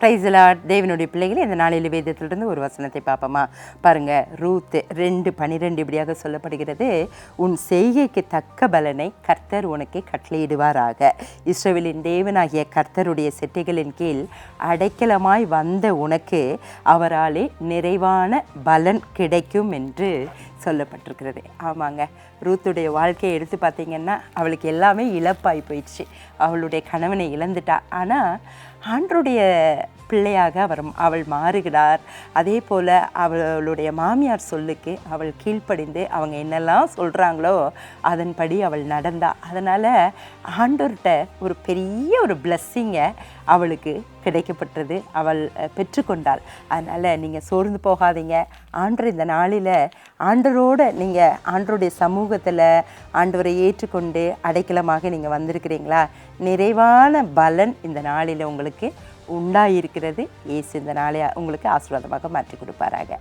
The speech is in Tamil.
Praise the Lord. தேவனுடைய பிள்ளைகளே, இந்த நாளில் வேதத்திலிருந்து ஒரு வசனத்தை பார்ப்போமா? பாருங்க, ரூத் 2:12 இப்படியாக சொல்லப்படுகிறது, உன் செய்கைக்கு தக்க பலனை கர்த்தர் உனக்கு கட்டளையிடுவாராக. இஸ்ரவேலின் தேவனாகிய கர்த்தருடைய செட்டைகளின் கீழ் அடைக்கலமாய் வந்த உனக்கு அவராலே நிறைவான பலன் கிடைக்கும் என்று சொல்லப்பட்டிருக்கிறது. ஆமாங்க, ரூத்துடைய வாழ்க்கையை எடுத்து பார்த்தீங்கன்னா அவளுக்கு எல்லாமே இழப்பாய் போயிடுச்சு. அவளுடைய கணவனை இழந்துட்டா. ஆனால் ஆண்டருடைய பிள்ளையாக அவள் மாறுகிறார். அதே போல் அவளுடைய மாமியார் சொல்லுக்கு அவள் கீழ்ப்படிந்து அவங்க என்னெல்லாம் சொல்கிறாங்களோ அதன்படி அவள் நடந்தா. அதனால் ஆண்டவர்கிட்ட ஒரு பெரிய ஒரு பிளஸ்ஸிங்கை அவளுக்கு கிடைக்கப்பட்டது, அவள் பெற்றுக்கொண்டாள். அதனால் நீங்கள் சோர்ந்து போகாதீங்க. ஆண்டவர் இந்த நாளில் ஆண்டவரோடு நீங்கள் ஆண்டவருடைய சமூகத்தில் ஆண்டவரை ஏற்றுக்கொண்டு அடைக்கலமாக நீங்கள் வந்திருக்கிறீங்களா? நிறைவான பலன் இந்த நாளில் உங்களுக்கு உண்டாயிருக்கிறது. இயேசு இந்த நாளை உங்களுக்கு ஆசீர்வாதமாக மாற்றி கொடுப்பாராக.